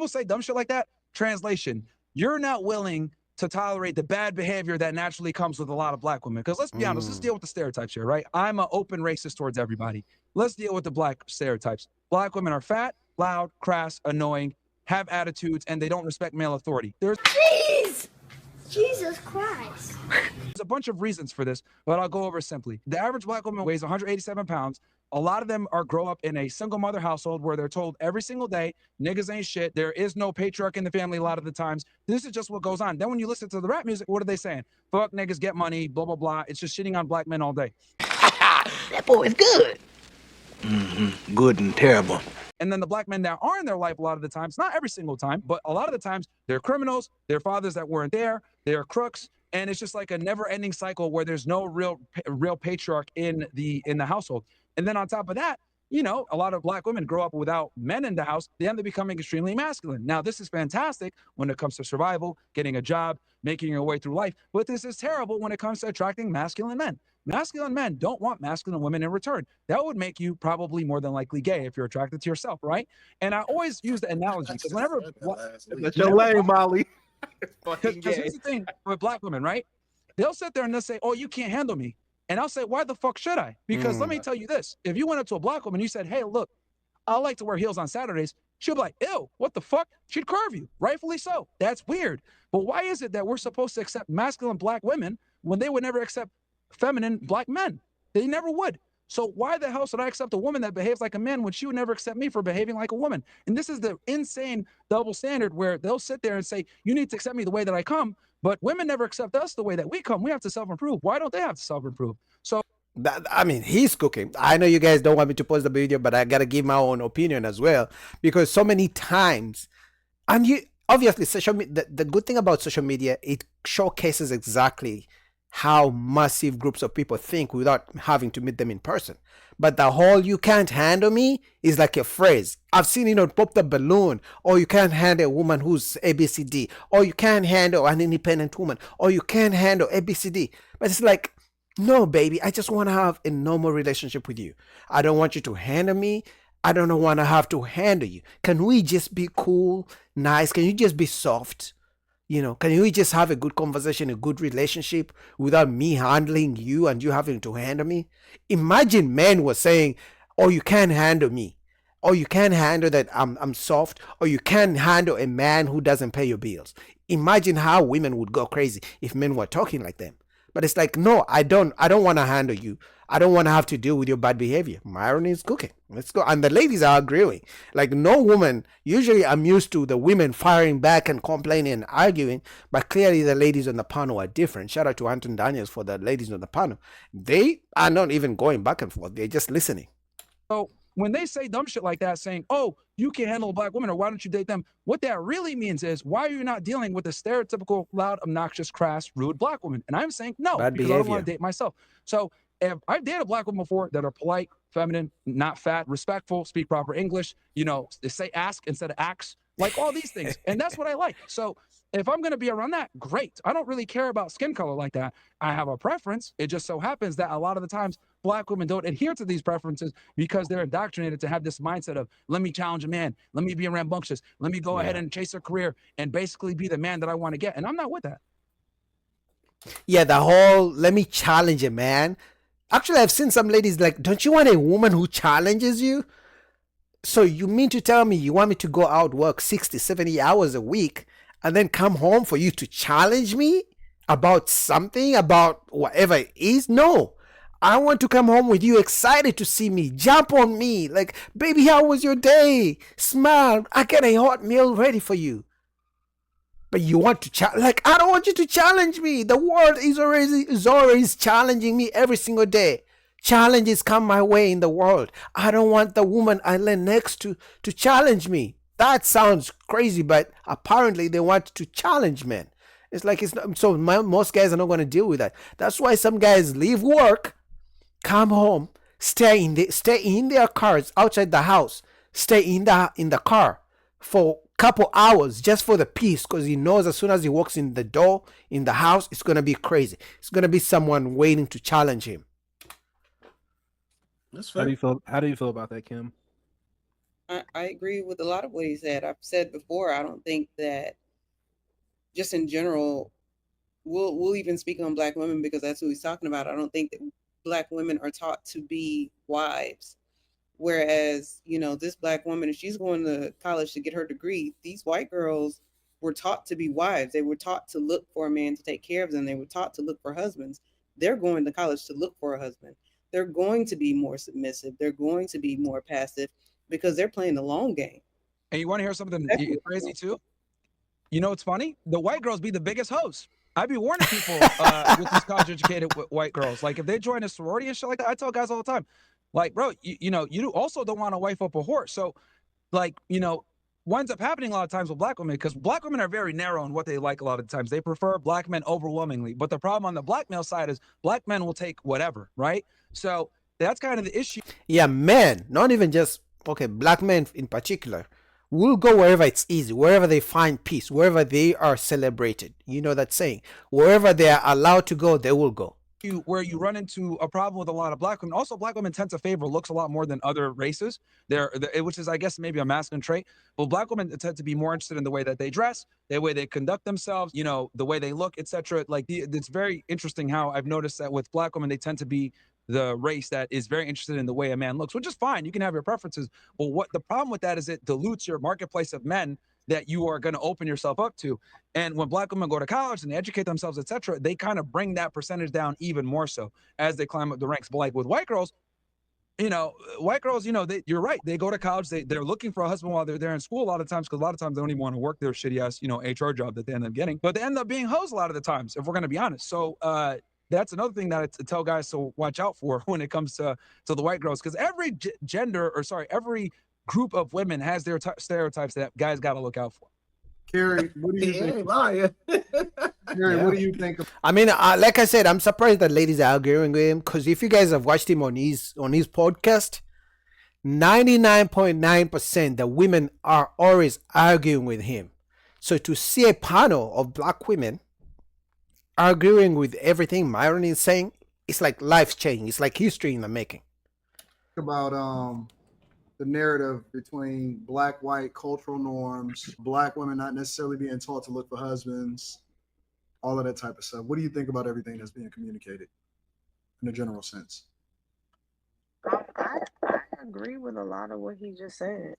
people say dumb shit like that, translation, you're not willing to tolerate the bad behavior that naturally comes with a lot of black women. Because let's be honest, let's deal with the stereotypes here, right? I'm an open racist towards everybody. Let's deal with the black stereotypes. Black women are fat, loud, crass, annoying, have attitudes, and they don't respect male authority. Jeez! Jesus Christ. There's a bunch of reasons for this, but I'll go over simply. The average black woman weighs 187 pounds. A lot of them grow up in a single mother household where they're told every single day, niggas ain't shit. There is no patriarch in the family a lot of the times. This is just what goes on. Then when you listen to the rap music, what are they saying? Fuck niggas, get money, blah, blah, blah. It's just shitting on black men all day. That boy is good. Good and terrible. And then the black men that are in their life a lot of the times, not every single time, but a lot of the times, they're criminals, they're fathers that weren't there, they're crooks, and it's just like a never-ending cycle where there's no real patriarch in the household. And then on top of that, you know, a lot of black women grow up without men in the house. They end up becoming extremely masculine. Now, this is fantastic when it comes to survival, getting a job, making your way through life, but this is terrible when it comes to attracting masculine men. Masculine men don't want masculine women in return. That would make you probably more than likely gay if you're attracted to yourself, right? And I always use the analogy because whenever That's your lane, Molly. because here's the thing with black women, right? They'll sit there and they'll say, "Oh, you can't handle me," and I'll say, "Why the fuck should I?" Because let me tell you this: if you went up to a black woman, and you said, "Hey, look, I like to wear heels on Saturdays," she'll be like, "Ew, what the fuck?" She'd curve you, rightfully so. That's weird. But why is it that we're supposed to accept masculine black women when they would never accept feminine black men? They never would. So why the hell should I accept a woman that behaves like a man when she would never accept me for behaving like a woman? And this is the insane double standard where they'll sit there and say, you need to accept me the way that I come, but women never accept us the way that we come. We have to self-improve. Why don't they have to self-improve? So I mean, he's cooking. I know you guys don't want me to post the video, but I gotta give my own opinion as well, because so many times, and you obviously social media. The good thing about social media, it showcases exactly how massive groups of people think without having to meet them in person. But the whole "you can't handle me" is like a phrase. I've seen it on Pop the Balloon, or "you can't handle a woman who's ABCD," or "you can't handle an independent woman," or "you can't handle ABCD." But it's like, no, baby, I just want to have a normal relationship with you. I don't want you to handle me. I don't want to have to handle you. Can we just be cool, nice? Can you just be soft? You know, can we just have a good conversation, a good relationship without me handling you and you having to handle me? Imagine men were saying, "Oh, you can't handle me," or "you can't handle that I'm soft," or "you can't handle a man who doesn't pay your bills." Imagine how women would go crazy if men were talking like them. But it's like, no, I don't want to handle you. I don't want to have to deal with your bad behavior. Myron is cooking. Let's go. And the ladies are agreeing. Like, no woman, usually I'm used to the women firing back and complaining and arguing, but clearly the ladies on the panel are different. Shout out to Anton Daniels for the ladies on the panel. They are not even going back and forth. They're just listening. So when they say dumb shit like that, saying, "Oh, you can't handle a black woman," or "Why don't you date them?" what that really means is, why are you not dealing with the stereotypical, loud, obnoxious, crass, rude black woman? And I'm saying no, Bad because behavior. I don't want to date myself. So if I've dated a black woman before that are polite, feminine, not fat, respectful, speak proper English, you know, they say ask instead of ax, like all these things. And that's what I like. So if I'm going to be around that, great. I don't really care about skin color like that. I have a preference. It just so happens that a lot of the times black women don't adhere to these preferences because they're indoctrinated to have this mindset of, let me challenge a man, let me be rambunctious, let me go ahead and chase a career and basically be the man that I want to get. And I'm not with that. Yeah, the whole "let me challenge a man." Actually, I've seen some ladies like, "Don't you want a woman who challenges you?" So you mean to tell me you want me to go out work 60, 70 hours a week and then come home for you to challenge me about something, about whatever it is? No. I want to come home with you excited to see me, jump on me, like, "Baby, how was your day? Smile, I got a hot meal ready for you." But you want to like, I don't want you to challenge me. The world is always challenging me every single day. Challenges come my way in the world. I don't want the woman I lay next to challenge me. That sounds crazy, but apparently they want to challenge men. It's like, it's not, so most guys are not going to deal with that. That's why some guys leave work, come home, stay in their cars outside the house, stay in the car for couple hours just for the peace, because he knows as soon as he walks in the door in the house, it's going to be crazy. It's going to be someone waiting to challenge him. That's fair. How do you feel about that, Kim? I agree with a lot of what he said. I've said before, I don't think that just in general, we'll even speak on Black women because that's who he's talking about. I don't think that Black women are taught to be wives. Whereas, you know, this Black woman, if she's going to college to get her degree, these white girls were taught to be wives. They were taught to look for a man to take care of them. They were taught to look for husbands. They're going to college to look for a husband. They're going to be more submissive. They're going to be more passive because they're playing the long game. And you want to hear something crazy too? You know what's funny? The white girls be the biggest hoes. I be warning people with these college-educated white girls. Like, if they join a sorority and shit like that, I tell guys all the time, like, bro, you know, you also don't want to wife up a whore. So, like, you know, what ends up happening a lot of times with Black women, because Black women are very narrow in what they like a lot of times. They prefer Black men overwhelmingly. But the problem on the Black male side is Black men will take whatever, right? So that's kind of the issue. Yeah, men, not even just, okay, Black men in particular, will go wherever it's easy, wherever they find peace, wherever they are celebrated. You know that saying, wherever they are allowed to go, they will go. Where you run into a problem with a lot of Black women. Also, Black women tend to favor looks a lot more than other races. Which is, I guess, maybe a masculine trait. But Black women tend to be more interested in the way that they dress, the way they conduct themselves, you know, the way they look, etc. Like, it's very interesting how I've noticed that with Black women, they tend to be the race that is very interested in the way a man looks, which is fine. You can have your preferences. But what the problem with that is it dilutes your marketplace of men that you are going to open yourself up to. And when Black women go to college and they educate themselves, etc., they kind of bring that percentage down even more so as they climb up the ranks. But like with white girls, you know, you know, you're right. They go to college. They're looking for a husband while they're there in school a lot of times, because a lot of times they don't even want to work their shitty ass, you know, HR job that they end up getting. But they end up being hoes a lot of the times, if we're going to be honest. So that's another thing that I tell guys to watch out for when it comes to the white girls, because every every group of women has their stereotypes that guys got to look out for. Carrie, what do you think? Carrie, what do you think? I mean, like I said, I'm surprised that ladies are arguing with him, because if you guys have watched him on his podcast, 99.9% the women are always arguing with him. So to see a panel of Black women arguing with everything Myron is saying, it's like life changing. It's like history in the making. About the narrative between Black, white cultural norms, Black women not necessarily being taught to look for husbands, all of that type of stuff. What do you think about everything that's being communicated in a general sense? I agree with a lot of what he just said.